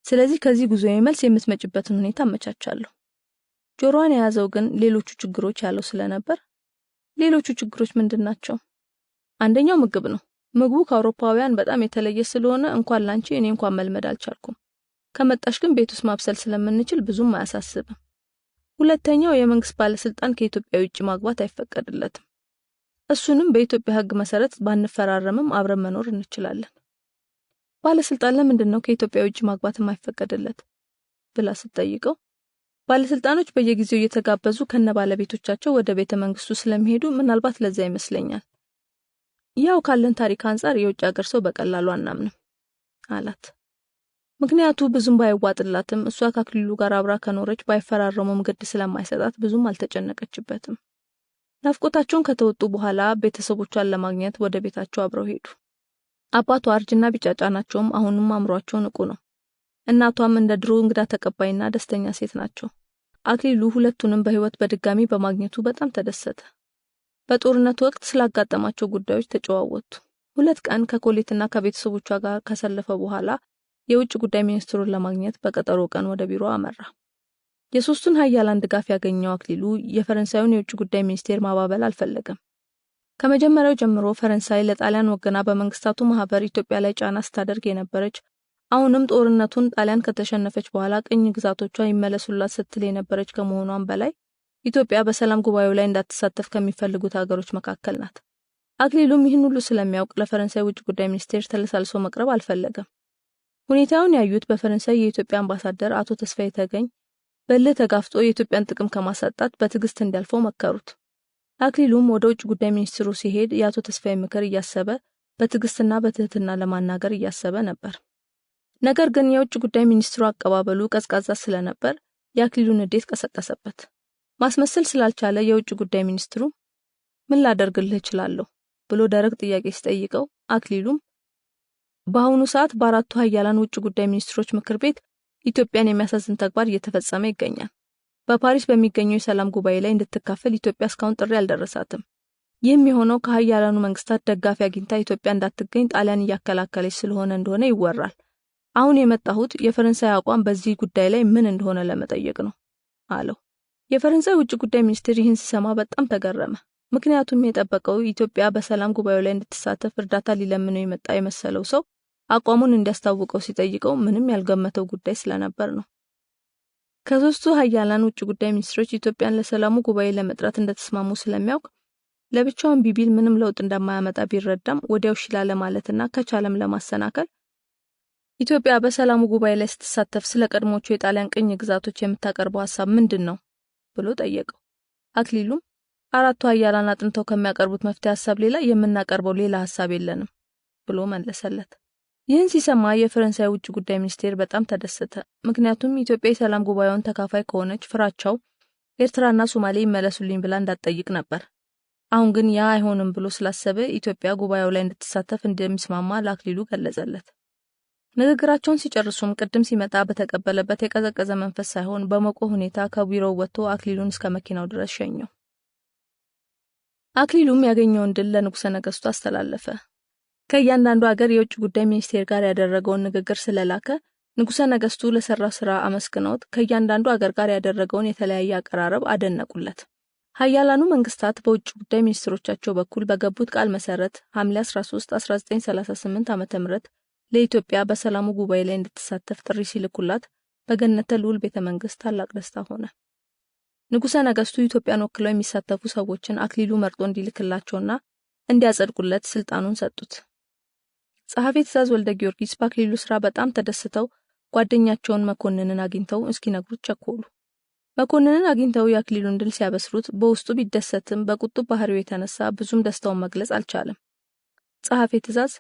ስለዚህ ከዚህ ጉዞ የመልስ የምትመጭበትን ሁኔታ አመቻቻለሁ። ጆሮዋን የያዘው ግን ሌሎቹ ችግሮች ያለው ስለነበር ሌሎቹ ችግሮች ምንድናቸው? አንደኛው ምግብ ነው። ምግቡ ከአውሮፓውያን በጣም የተለየ ስለሆነ እንኳን ላንቺ እኔ እንኳን መልመድ አልቻልኩም። ከመጣሽ ግን ቤት ውስጥ ማብሰል ስለምንችል ብዙም አያሳስብም። ሁለተኛው የመንግስት ባለስልጣን ከኢትዮጵያ ውጭ ማግባት አይፈቀድለትም። እሱንም በኢትዮጵያ ሕግ መሰረት ባንፈራረምም አብረን መኖር እንችላለን። ባለስልጣን ለምንድን ነው ከኢትዮጵያ ውጭ ማግባት የማይፈቀድለት ብላ ስትጠይቀው ባለስልጣኖች በየጊዜው እየተጋበዙ ከነ ባለቤቶቻቸው ወደ ቤተ መንግስቱ ስለሚሄዱ ምናልባት ለዛ ይመስለኛል። ያው ካለን ታሪክ አንፃር የውጭ ሀገር ሰው በቀላሉ አናምንም አላት። ምክንያቱ ብዙም ባይዋጥላትም እሷ ከአክሊሉ ጋር አብራ ከኖረች ባይፈራረሙም ግድ ስለማይሰጣት ብዙም አልተጨነቀችበትም። ናፍቆታቸውን ከተወጡ በኋላ ቤተሰቦቿን ለማግኘት ወደ ቤታቸው አብረው ሄዱ። አባቷ አርጅና ቢጫጫናቸውም አሁንም አምሯቸው ንቁ ነው። እናቷም እንደ ድሮ እንግዳ ተቀባይና ደስተኛ ሴት ናቸው። አክሊሉ ሁለቱንም በህይወት በድጋሚ በማግኘቱ በጣም ተደሰተ። በጦርነቱ ወቅት ስላጋጠማቸው ጉዳዮች ተጨዋወቱ። 2 ቀን ከኮሌትና ከቤተሰቦቿ ጋር ካሰለፈ በኋላ የውጭ ጉዳይ ሚኒስትሩን ለማግኘት በቀጠሮ ቀን ወደ ቢሮ አመራ። የሶስቱን ኃያላን ድጋፍ ያገኘው አክሊሉ የፈረንሳዩን የውጭ ጉዳይ ሚኒስቴር ማባበል አልፈለገም። ከመጀመሪያው ጀምሮ ፈረንሳይ ለጣሊያን ወገና በመንግስታቱ ማህበር ኢትዮጵያ ላይ ጫና ስታደርግ የነበረች፣ አሁንም ጦርነቱን ጣሊያን ከተሸነፈች በኋላ ቅኝ ግዛቶቿ ይመለሱላት ስትል የነበረች ከመሆኗም በላይ ኢትዮጵያ በሰላም ጉባኤው ላይ እንዳትሳተፍ ከሚፈልጉት ሀገሮች መካከል ናት። አክሊሉም ይህን ሁሉ ስለሚያውቅ ለፈረንሳይ ውጭ ጉዳይ ሚኒስቴር ተለሳልሶ መቅረብ አልፈለገም። ሁኔታውን ያዩት በፈረንሳይ የኢትዮጵያ አምባሳደር አቶ ተስፋዬ ተገኝ በልህ ተጋፍጦ የኢትዮጵያን ጥቅም ከማሳጣት በትዕግስት እንዲያልፈው መከሩት። አክሊሉም ወደ ውጭ ጉዳይ ሚኒስትሩ ሲሄድ የአቶ ተስፋዬ ምክር እያሰበ በትዕግስትና በትህትና ለማናገር እያሰበ ነበር። ነገር ግን የውጭ ጉዳይ ሚኒስትሩ አቀባበሉ ቀዝቃዛ ስለነበር የአክሊሉን ንዴት ቀሰቀሰበት። ማስመሰል ስላልቻለ የውጭ ጉዳይ ሚኒስትሩ ምን ላደርግልህ እችላለሁ ብሎ ደረቅ ጥያቄ ሲጠይቀው አክሊሉም በአሁኑ ሰዓት በአራቱ ኃያላን ውጭ ጉዳይ ሚኒስትሮች ምክር ቤት ኢትዮጵያን የሚያሳዝን ተግባር እየተፈጸመ ይገኛል። በፓሪስ በሚገኘው የሰላም ጉባኤ ላይ እንድትካፈል ኢትዮጵያ እስካሁን ጥሪ አልደረሳትም። ይህም የሆነው ከኃያላኑ መንግስታት ደጋፊ አግኝታ ኢትዮጵያ እንዳትገኝ ጣሊያን እያከላከለች ስለሆነ እንደሆነ ይወራል። አሁን የመጣሁት የፈረንሳይ አቋም በዚህ ጉዳይ ላይ ምን እንደሆነ ለመጠየቅ ነው አለው። የፈረንሳይ ውጭ ጉዳይ ሚኒስትር ይህን ሲሰማ በጣም ተገረመ። ምክንያቱም የጠበቀው ኢትዮጵያ በሰላም ጉባኤው ላይ እንድትሳተፍ እርዳታ ሊለምነው የመጣ የመሰለው ሰው አቋሙን እንዲያስታውቀው ሲጠይቀው ምንም ያልገመተው ጉዳይ ስለነበር ነው። ከሶስቱ ኃያላን ውጭ ጉዳይ ሚኒስትሮች ኢትዮጵያን ለሰላሙ ጉባኤ ለመጥራት እንደተስማሙ ስለሚያውቅ ለብቻውን ቢቢል ምንም ለውጥ እንደማያመጣ ቢረዳም ወዲያው ሽላለ ማለትና ከቻለም ለማሰናከል ኢትዮጵያ በሰላሙ ጉባኤ ላይ ስትሳተፍ ስለቀድሞቹ የጣሊያን ቅኝ ግዛቶች የምታቀርበው ሐሳብ ምንድነው ብሎ ጠየቀው። አክሊሉም አራቱ ኃያላን አጥንተው ከሚያቀርቡት መፍትሄ ሐሳብ ሌላ የምናቀርበው ሌላ ሐሳብ የለንም ብሎ መለሰለት። ይህን ሲሰማ የፈረንሳይ ውጭ ጉዳይ ሚኒስቴር በጣም ተደሰተ። ምክንያቱም ኢትዮጵያ የሰላም ጉባኤውን ተካፋይ ከሆነች ፍራቻው ኤርትራና ሶማሌ ይመለሱልኝ ብላ እንዳትጠይቅ ነበር። አሁን ግን ያ አይሆንም ብሎ ስላሰበ ኢትዮጵያ ጉባኤው ላይ እንድትሳተፍ እንደሚስማማ ለአክሊሉ ገለጸለት። ንግግራቸውን ሲጨርሱም ቅድም ሲመጣ በተቀበለበት የቀዘቀዘ መንፈስ ሳይሆን በሞቀ ሁኔታ ከቢሮው ወጥቶ አክሊሉን እስከ መኪናው ድረስ ሸኘው። አክሊሉም ያገኘውን ድል ለንጉሠ ነገሥቱ አስተላለፈ። ከእያንዳንዱ ሀገር የውጭ ጉዳይ ሚኒስቴር ጋር ያደረገውን ንግግር ስለላከ ንጉሠ ነገሥቱ ለሰራው ሥራ አመስግነውት ከእያንዳንዱ ሀገር ጋር ያደረገውን የተለያየ አቀራረብ አደነቁለት። ኃያላኑ መንግስታት በውጭ ጉዳይ ሚኒስትሮቻቸው በኩል በገቡት ቃል መሰረት ሐምሌ 13 1938 ዓ.ም ለኢትዮጵያ በሰላሙ ጉባኤ ላይ እንድትሳተፍ ጥሪ ሲልኩላት በገነተ ልዑል ቤተ መንግስት ታላቅ ደስታ ሆነ። ንጉሠ ነገሥቱ ኢትዮጵያን ወክለው የሚሳተፉ ሰዎችን አክሊሉ መርጦ እንዲልክላቸውና እንዲያጸድቁለት ስልጣኑን ሰጡት። ጸሐፌ ትእዛዝ ወልደ ጊዮርጊስ በአክሊሉ ሥራ በጣም ተደስተው ጓደኛቸውን መኮንንን አግኝተው እስኪነግሩት ቸኮሉ። መኮንንን አግኝተው የአክሊሉን ድል ሲያበስሩት በውስጡ ቢደሰትም በቁጡ ባህሪው የተነሳ ብዙም ደስታውን መግለጽ አልቻለም። ጸሐፌ ትእዛዝ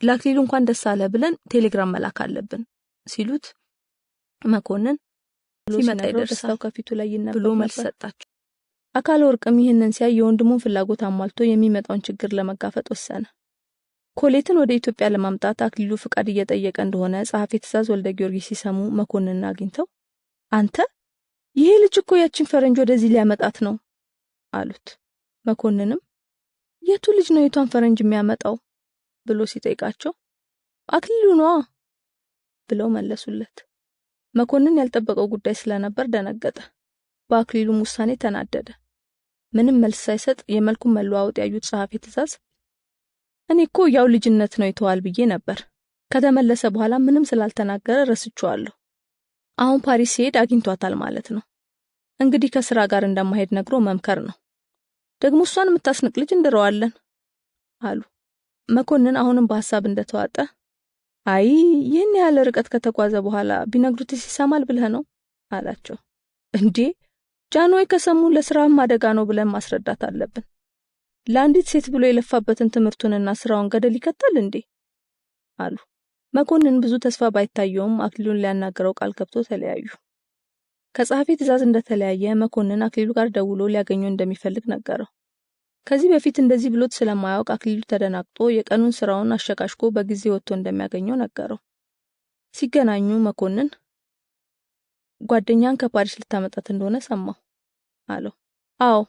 ለአክሊሉ እንኳን ደስ አለ ብለን ቴሌግራም መላክ አለብን ሲሉት መኮንን ሲመጣ ደስታው ከፊቱ ላይ ይነበብ ብሎ መልስ ሰጣቸው። አካለ ወርቅም ይህንን ሲያይ የወንድሙን ፍላጎት አሟልቶ የሚመጣውን ችግር ለመጋፈጥ ወሰነ። ኮሌትን ወደ ኢትዮጵያ ለማምጣት አክሊሉ ፍቃድ እየጠየቀ እንደሆነ ጸሐፌ ትእዛዝ ወልደ ጊዮርጊስ ሲሰሙ መኮንንን አግኝተው አንተ ይሄ ልጅ እኮ ያችን ፈረንጅ ወደዚህ ሊያመጣት ነው አሉት። መኮንንም የቱ ልጅ ነው የቷን ፈረንጅ የሚያመጣው ብሎ ሲጠይቃቸው አክሊሉ ነው ብለው መለሱለት። መኮንን ያልጠበቀው ጉዳይ ስለነበር ደነገጠ። በአክሊሉም ውሳኔ ተናደደ። ምንም መልስ ሳይሰጥ የመልኩን መለዋወጥ ያዩት ጸሐፌ ትእዛዝ እኔ እኮ ያው ልጅነት ነው ይተዋል ብዬ ነበር። ከተመለሰ በኋላ ምንም ስላልተናገረ ረስቼዋለሁ። አሁን ፓሪስ ሲሄድ አግኝቷታል ማለት ነው። እንግዲህ ከሥራ ጋር እንደማይሄድ ነግሮ መምከር ነው። ደግሞ እሷን የምታስንቅ ልጅ እንደረዋለን አሉ። መኮንን አሁንም በሐሳብ እንደተዋጠ አይ ይህን ያህል ርቀት ከተጓዘ በኋላ ቢነግሩት ይሰማል ብለህ ነው አላቸው። እንዴ ጃንሆይ ከሰሙ ለሥራም አደጋ ነው ብለን ማስረዳት አለብን። ለአንዲት ሴት ብሎ የለፋበትን ትምህርቱንና ሥራውን ገደል ይከተል እንዴ አሉ። መኮንን ብዙ ተስፋ ባይታየውም አክሊሉን ሊያናገረው ቃል ገብቶ ተለያዩ። ከጸሐፌ ትእዛዝ እንደተለያየ መኮንን አክሊሉ ጋር ደውሎ ሊያገኘው እንደሚፈልግ ነገረው። ከዚህ በፊት እንደዚህ ብሎት ስለማያውቅ አክሊሉ ተደናግጦ የቀኑን ሥራውን አሸካሽኮ በጊዜ ወጥቶ እንደሚያገኘው ነገረው። ሲገናኙ መኮንን ጓደኛን ከፓሪስ ልታመጣት እንደሆነ ሰማሁ አለው። አዎ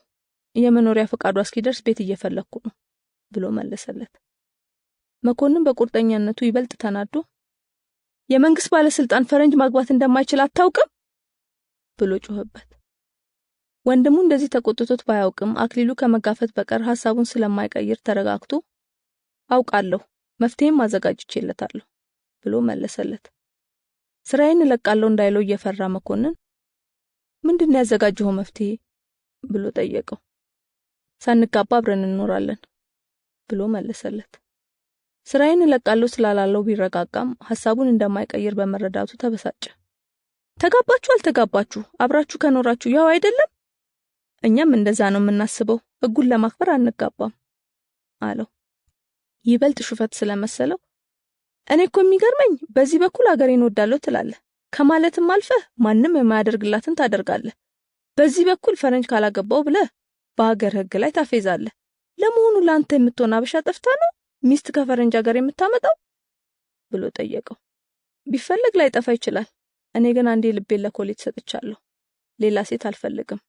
የመኖሪያ ፈቃዷ እስኪደርስ ቤት እየፈለኩ ነው ብሎ መለሰለት። መኮንን በቁርጠኛነቱ ይበልጥ ተናዶ የመንግስት ባለስልጣን ፈረንጅ ማግባት እንደማይችል አታውቅም ብሎ ጮህበት። ወንድሙ እንደዚህ ተቆጥቶት ባያውቅም አክሊሉ ከመጋፈት በቀር ሐሳቡን ስለማይቀይር ተረጋግቶ አውቃለሁ መፍትሄም አዘጋጅቼለታለሁ ብሎ መለሰለት። ስራዬን እለቃለሁ እንዳይለው እየፈራ መኮንን ምንድነው ያዘጋጀው መፍትሄ ብሎ ጠየቀው። ሳንጋባ አብረን እንኖራለን ብሎ መለሰለት። ስራዬን እለቃለሁ ስላላለው ቢረጋጋም ሐሳቡን እንደማይቀይር በመረዳቱ ተበሳጨ። ተጋባችሁ አልተጋባችሁ አብራችሁ ከኖራችሁ ያው አይደለም? እኛም እንደዛ ነው የምናስበው፣ ሕጉን ለማክበር አንጋባም አለው። ይበልጥ ሹፈት ስለመሰለው እኔ እኮ የሚገርመኝ በዚህ በኩል አገሬን ወዳለሁ ትላለህ፣ ከማለትም አልፈህ ማንም የማያደርግላትን ታደርጋለህ። በዚህ በኩል ፈረንጅ ካላገባው ብለህ በአገር ሕግ ላይ ታፌዛለህ። ለመሆኑ ላንተ የምትሆን አበሻ ጠፍታ ነው ሚስት ከፈረንጅ ሀገር የምታመጣው ብሎ ጠየቀው። ቢፈልግ ላይ ጠፋ ይችላል። እኔ ግን አንዴ ልቤን ለኮሌት ሰጥቻለሁ፣ ሌላ ሴት አልፈልግም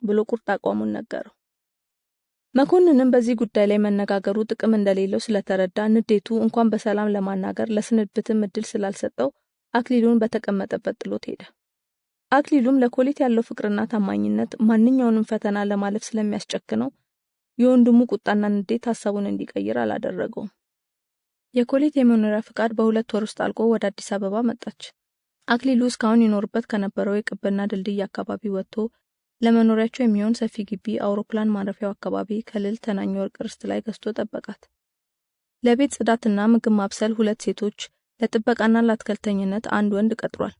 ብሎ ቁርጥ አቋሙን ነገረው። መኮንንም በዚህ ጉዳይ ላይ መነጋገሩ ጥቅም እንደሌለው ስለተረዳ ንዴቱ እንኳን በሰላም ለማናገር ለስንብትም እድል ስላልሰጠው አክሊሉን በተቀመጠበት ጥሎት ሄደ። አክሊሉም ለኮሌት ያለው ፍቅርና ታማኝነት ማንኛውንም ፈተና ለማለፍ ስለሚያስጨክነው የወንድሙ ቁጣና ንዴት ሐሳቡን እንዲቀይር አላደረገውም። የኮሌት የመኖሪያ ፍቃድ በ2 ወር ውስጥ አልቆ ወደ አዲስ አበባ መጣች። አክሊሉ እስካሁን ይኖርበት ከነበረው የቅብና ድልድይ አካባቢ ወጥቶ ለመኖሪያቸው የሚሆን ሰፊ ግቢ አውሮፕላን ማረፊያው አካባቢ ከልል ተናኝ ወርቅ ርስት ላይ ገዝቶ ጠበቃት። ለቤት ጽዳትና ምግብ ማብሰል 2 ሴቶች፣ ለጥበቃና ለአትክልተኝነት 1 ወንድ ቀጥሯል።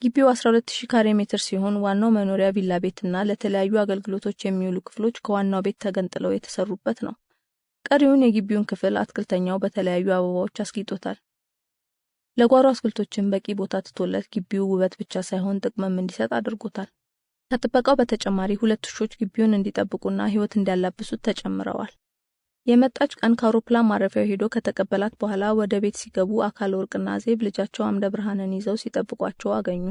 ግቢው 12000 ካሬ ሜትር ሲሆን ዋናው መኖሪያ ቪላ ቤትና ለተለያዩ አገልግሎቶች የሚውሉ ክፍሎች ከዋናው ቤት ተገንጥለው የተሰሩበት ነው። ቀሪውን የግቢውን ክፍል አትክልተኛው በተለያዩ አበባዎች አስጊጦታል። ለጓሮ አትክልቶችን በቂ ቦታ ተቶለት ግቢው ውበት ብቻ ሳይሆን ጥቅምም እንዲሰጥ አድርጎታል። ከጥበቃው በተጨማሪ 2 ውሾች ግቢውን እንዲጠብቁና ሕይወት እንዲያላብሱት ተጨምረዋል። የመጣች ቀን ከአውሮፕላን ማረፊያው ሄዶ ከተቀበላት በኋላ ወደ ቤት ሲገቡ አካለወርቅና አዜብ ልጃቸው አምደ ብርሃንን ይዘው ሲጠብቋቸው አገኙ።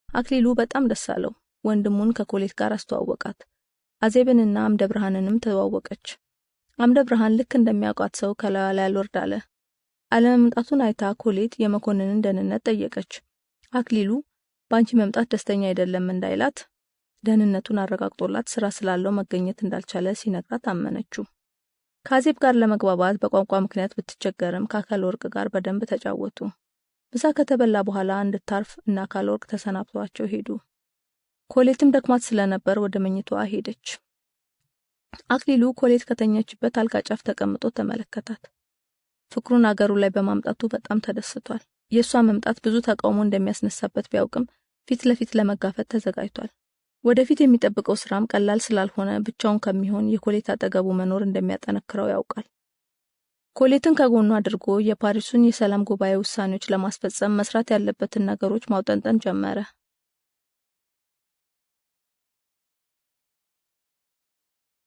አክሊሉ በጣም ደስ አለው። ወንድሙን ከኮሌት ጋር አስተዋወቃት። አዜብንና አምደ ብርሃንንም ተዋወቀች። አምደ ብርሃን ልክ እንደሚያውቃት ሰው ከላዩ ላይ አልወርድ አለ። አለመምጣቱን አይታ ኮሌት የመኮንንን ደህንነት ጠየቀች። አክሊሉ ባንቺ መምጣት ደስተኛ አይደለም እንዳይላት ደህንነቱን አረጋግጦላት ስራ ስላለው መገኘት እንዳልቻለ ሲነግራት አመነችው። ከአዜብ ጋር ለመግባባት በቋንቋ ምክንያት ብትቸገርም ከአካለወርቅ ጋር በደንብ ተጫወቱ። ምሳ ከተበላ በኋላ እንድታርፍ እና አካለወርቅ ተሰናብተዋቸው ሄዱ። ኮሌትም ደክማት ስለነበር ወደ መኝታዋ ሄደች። አክሊሉ ኮሌት ከተኛችበት አልጋ ጫፍ ተቀምጦ ተመለከታት። ፍቅሩን አገሩ ላይ በማምጣቱ በጣም ተደስቷል። የሷ መምጣት ብዙ ተቃውሞ እንደሚያስነሳበት ቢያውቅም ፊት ለፊት ለመጋፈጥ ተዘጋጅቷል። ወደፊት የሚጠብቀው ስራም ቀላል ስላልሆነ ብቻውን ከሚሆን የኮሌት አጠገቡ መኖር እንደሚያጠነክረው ያውቃል። ኮሌትን ከጎኑ አድርጎ የፓሪሱን የሰላም ጉባኤ ውሳኔዎች ለማስፈጸም መስራት ያለበትን ነገሮች ማውጠንጠን ጀመረ።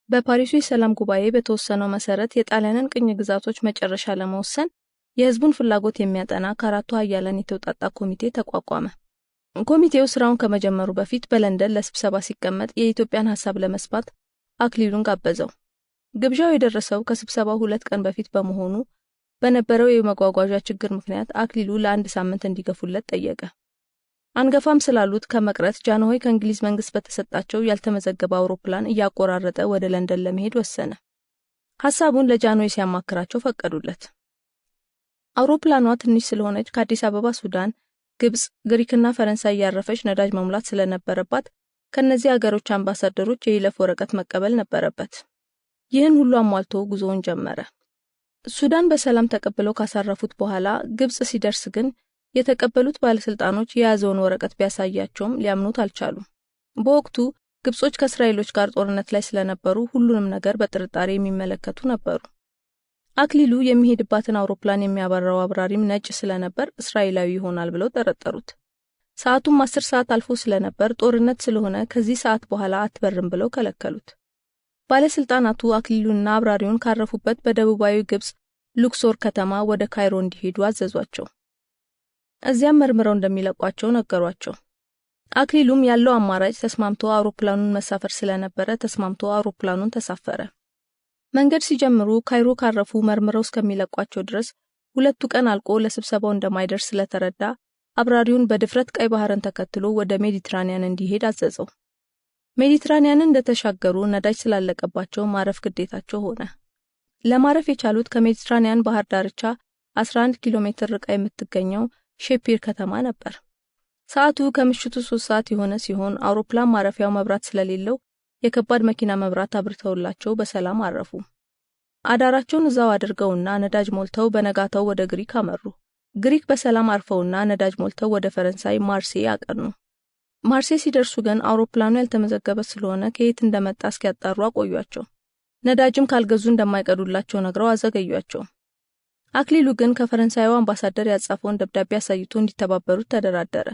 በፓሪሱ የሰላም ጉባኤ በተወሰነው መሰረት የጣሊያንን ቅኝ ግዛቶች መጨረሻ ለመወሰን የህዝቡን ፍላጎት የሚያጠና ከአራቱ ኃያላን የተውጣጣ ኮሚቴ ተቋቋመ። ኮሚቴው ስራውን ከመጀመሩ በፊት በለንደን ለስብሰባ ሲቀመጥ የኢትዮጵያን ሐሳብ ለመስማት አክሊሉን ጋበዘው። ግብዣው የደረሰው ከስብሰባው 2 ቀን በፊት በመሆኑ በነበረው የመጓጓዣ ችግር ምክንያት አክሊሉ ለ1 ሳምንት እንዲገፉለት ጠየቀ። አንገፋም ስላሉት ከመቅረት ጃንሆይ ከእንግሊዝ መንግስት በተሰጣቸው ያልተመዘገበ አውሮፕላን እያቆራረጠ ወደ ለንደን ለመሄድ ወሰነ። ሐሳቡን ለጃንሆይ ሲያማክራቸው ፈቀዱለት። አውሮፕላኗ ትንሽ ስለሆነች ከአዲስ አበባ ሱዳን፣ ግብጽ፣ ግሪክና ፈረንሳይ ያረፈች ነዳጅ መሙላት ስለነበረባት ከነዚህ ሀገሮች አምባሳደሮች የይለፍ ወረቀት መቀበል ነበረበት። ይህን ሁሉ አሟልቶ ጉዞውን ጀመረ። ሱዳን በሰላም ተቀብለው ካሳረፉት በኋላ ግብጽ ሲደርስ ግን የተቀበሉት ባለስልጣኖች የያዘውን ወረቀት ቢያሳያቸውም ሊያምኑት አልቻሉም። በወቅቱ ግብጾች ከእስራኤሎች ጋር ጦርነት ላይ ስለነበሩ ሁሉንም ነገር በጥርጣሬ የሚመለከቱ ነበሩ። አክሊሉ የሚሄድባትን አውሮፕላን የሚያበራው አብራሪም ነጭ ስለነበር እስራኤላዊ ይሆናል ብለው ጠረጠሩት። ሰዓቱም 10 ሰዓት አልፎ ስለነበር ጦርነት ስለሆነ ከዚህ ሰዓት በኋላ አትበርም ብለው ከለከሉት። ባለስልጣናቱ አክሊሉና አብራሪውን ካረፉበት በደቡባዊ ግብጽ ሉክሶር ከተማ ወደ ካይሮ እንዲሄዱ አዘዟቸው። እዚያም መርምረው እንደሚለቋቸው ነገሯቸው። አክሊሉም ያለው አማራጭ ተስማምቶ አውሮፕላኑን መሳፈር ስለነበረ ተስማምቶ አውሮፕላኑን ተሳፈረ። መንገድ ሲጀምሩ ካይሮ ካረፉ መርምረው እስከሚለቋቸው ድረስ 2 ቀን አልቆ ለስብሰባው እንደማይደርስ ስለተረዳ አብራሪውን በድፍረት ቀይ ባህርን ተከትሎ ወደ ሜዲትራኒያን እንዲሄድ አዘዘው። ሜዲትራኒያንን እንደተሻገሩ ነዳጅ ስላለቀባቸው ማረፍ ግዴታቸው ሆነ። ለማረፍ የቻሉት ከሜዲትራኒያን ባህር ዳርቻ 11 ኪሎ ሜትር ርቃ የምትገኘው ሼፒር ከተማ ነበር። ሰዓቱ ከምሽቱ 3 ሰዓት የሆነ ሲሆን አውሮፕላን ማረፊያው መብራት ስለሌለው የከባድ መኪና መብራት አብርተውላቸው በሰላም አረፉ። አዳራቸውን እዛው አድርገውና ነዳጅ ሞልተው በነጋታው ወደ ግሪክ አመሩ። ግሪክ በሰላም አርፈውና ነዳጅ ሞልተው ወደ ፈረንሳይ ማርሴይ አቀኑ። ማርሴይ ሲደርሱ ግን አውሮፕላኑ ያልተመዘገበ ስለሆነ ከየት እንደመጣ እስኪያጣሩ አቆዩአቸው። ነዳጅም ካልገዙ እንደማይቀዱላቸው ነግረው አዘገዩአቸው። አክሊሉ ግን ከፈረንሳዩ አምባሳደር ያጻፈውን ደብዳቤ አሳይቶ እንዲተባበሩት ተደራደረ።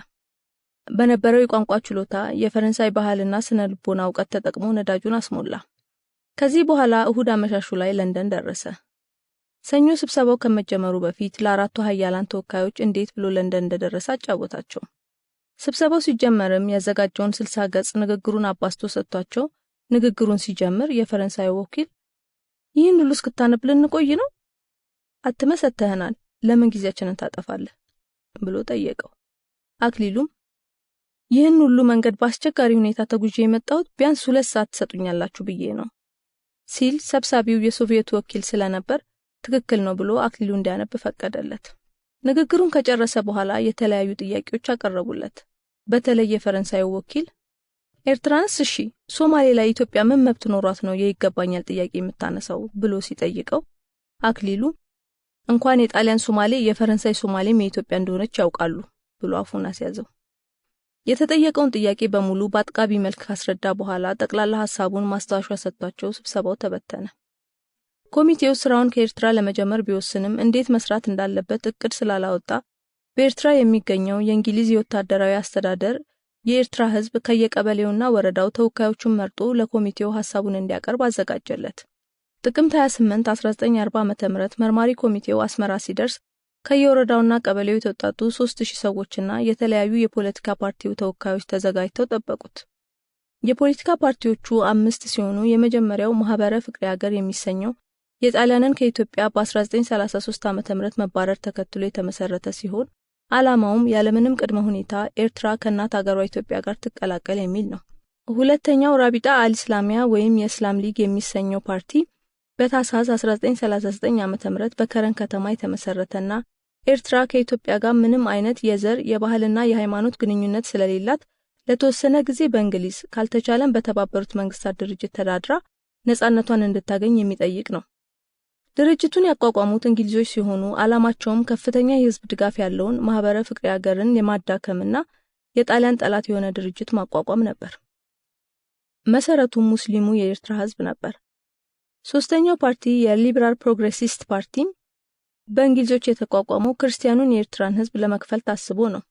በነበረው የቋንቋ ችሎታ የፈረንሳይ ባህልና ስነ ልቦና ዕውቀት ተጠቅሞ ነዳጁን አስሞላ። ከዚህ በኋላ እሁድ አመሻሹ ላይ ለንደን ደረሰ። ሰኞ ስብሰባው ከመጀመሩ በፊት ለአራቱ ኃያላን ተወካዮች እንዴት ብሎ ለንደን እንደደረሰ አጫወታቸው። ስብሰባው ሲጀመርም ያዘጋጀውን 60 ገጽ ንግግሩን አባስቶ ሰጥቷቸው ንግግሩን ሲጀምር የፈረንሳዩ ወኪል ይህን ሁሉ እስክታነብ ልንቆይ ነው? አትመሰተህናል፣ ለምን ጊዜያችንን ታጠፋለህ? ብሎ ጠየቀው። አክሊሉም ይህን ሁሉ መንገድ በአስቸጋሪ ሁኔታ ተጉዤ የመጣሁት ቢያንስ 2 ሰዓት ትሰጡኛላችሁ ብዬ ነው ሲል ሰብሳቢው የሶቪየት ወኪል ስለነበር ትክክል ነው ብሎ አክሊሉ እንዲያነብ ፈቀደለት። ንግግሩን ከጨረሰ በኋላ የተለያዩ ጥያቄዎች አቀረቡለት። በተለይ የፈረንሳዩ ወኪል ኤርትራንስ እሺ፣ ሶማሌ ላይ ኢትዮጵያ ምን መብት ኖሯት ነው የይገባኛል ጥያቄ የምታነሳው ብሎ ሲጠይቀው አክሊሉ እንኳን የጣሊያን ሶማሌ የፈረንሳይ ሶማሌም የኢትዮጵያ እንደሆነች ያውቃሉ ብሎ አፉን አስያዘው። የተጠየቀውን ጥያቄ በሙሉ በአጥቃቢ መልክ ካስረዳ በኋላ ጠቅላላ ሐሳቡን ማስታወሻ ሰጥቷቸው ስብሰባው ተበተነ። ኮሚቴው ስራውን ከኤርትራ ለመጀመር ቢወስንም እንዴት መስራት እንዳለበት እቅድ ስላላወጣ በኤርትራ የሚገኘው የእንግሊዝ የወታደራዊ አስተዳደር የኤርትራ ሕዝብ ከየቀበሌውና ወረዳው ተወካዮቹን መርጦ ለኮሚቴው ሐሳቡን እንዲያቀርብ አዘጋጀለት። ጥቅምት 28 1940 ዓ.ም መርማሪ ኮሚቴው አስመራ ሲደርስ ከየወረዳውና ቀበሌው የተውጣጡ 3000 ሰዎችና የተለያዩ የፖለቲካ ፓርቲው ተወካዮች ተዘጋጅተው ጠበቁት። የፖለቲካ ፓርቲዎቹ 5 ሲሆኑ የመጀመሪያው ማህበረ ፍቅሬ ሀገር የሚሰኘው የጣሊያንን ከኢትዮጵያ በ1933 ዓ.ም መባረር ተከትሎ የተመሰረተ ሲሆን ዓላማውም ያለምንም ቅድመ ሁኔታ ኤርትራ ከእናት ሀገሯ ኢትዮጵያ ጋር ትቀላቀል የሚል ነው። ሁለተኛው ራቢጣ አልእስላሚያ ወይም የእስላም ሊግ የሚሰኘው ፓርቲ በታህሳስ 1939 ዓ.ም በከረን ከተማ የተመሰረተና ኤርትራ ከኢትዮጵያ ጋር ምንም አይነት የዘር የባህልና የሃይማኖት ግንኙነት ስለሌላት ለተወሰነ ጊዜ በእንግሊዝ ካልተቻለም በተባበሩት መንግስታት ድርጅት ተዳድራ ነፃነቷን እንድታገኝ የሚጠይቅ ነው። ድርጅቱን ያቋቋሙት እንግሊዞች ሲሆኑ ዓላማቸውም ከፍተኛ የህዝብ ድጋፍ ያለውን ማህበረ ፍቅሬ ሀገርን የማዳከምና የጣሊያን ጠላት የሆነ ድርጅት ማቋቋም ነበር። መሰረቱም ሙስሊሙ የኤርትራ ህዝብ ነበር። ሶስተኛው ፓርቲ የሊበራል ፕሮግሬሲስት ፓርቲም በእንግሊዞች የተቋቋመው ክርስቲያኑን የኤርትራን ህዝብ ለመክፈል ታስቦ ነው።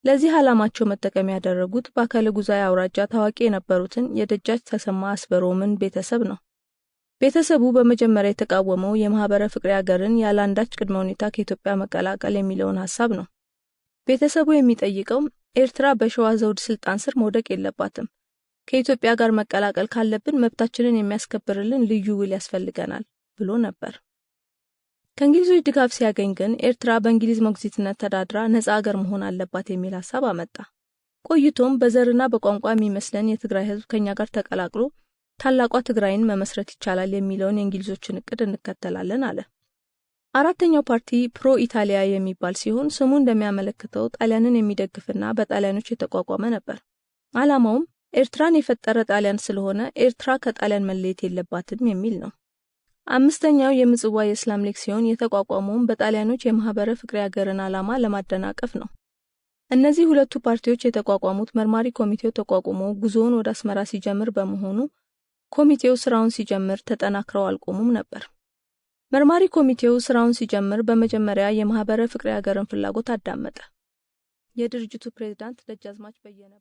ለዚህ ዓላማቸው መጠቀም ያደረጉት በአካለ ጉዛይ አውራጃ ታዋቂ የነበሩትን የደጃች ተሰማ አስበሮምን ቤተሰብ ነው። ቤተሰቡ በመጀመሪያ የተቃወመው የማህበረ ፍቅሬ ሀገርን ያላንዳች ቅድመ ሁኔታ ከኢትዮጵያ መቀላቀል የሚለውን ሐሳብ ነው። ቤተሰቡ የሚጠይቀው ኤርትራ በሸዋ ዘውድ ስልጣን ስር መውደቅ የለባትም፣ ከኢትዮጵያ ጋር መቀላቀል ካለብን መብታችንን የሚያስከብርልን ልዩ ውል ያስፈልገናል ብሎ ነበር። ከእንግሊዞች ድጋፍ ሲያገኝ ግን ኤርትራ በእንግሊዝ ሞግዚትነት ተዳድራ ነፃ ሀገር መሆን አለባት የሚል ሐሳብ አመጣ። ቆይቶም በዘርና በቋንቋ የሚመስለን የትግራይ ህዝብ ከኛ ጋር ተቀላቅሎ ታላቋ ትግራይን መመስረት ይቻላል የሚለውን የእንግሊዞችን እቅድ እንከተላለን አለ። አራተኛው ፓርቲ ፕሮ ኢታሊያ የሚባል ሲሆን ስሙ እንደሚያመለክተው ጣሊያንን የሚደግፍና በጣሊያኖች የተቋቋመ ነበር። ዓላማውም ኤርትራን የፈጠረ ጣሊያን ስለሆነ ኤርትራ ከጣሊያን መለየት የለባትም የሚል ነው። አምስተኛው የምጽዋ የእስላም ሊግ ሲሆን የተቋቋመውም በጣሊያኖች የማህበረ ፍቅሬ ሀገርን ዓላማ ለማደናቀፍ ነው። እነዚህ ሁለቱ ፓርቲዎች የተቋቋሙት መርማሪ ኮሚቴው ተቋቁሞ ጉዞውን ወደ አስመራ ሲጀምር በመሆኑ ኮሚቴው ስራውን ሲጀምር ተጠናክረው አልቆሙም ነበር። መርማሪ ኮሚቴው ስራውን ሲጀምር በመጀመሪያ የማህበረ ፍቅሬ ሀገርን ፍላጎት አዳመጠ። የድርጅቱ ፕሬዝዳንት ደጃዝማች በየነ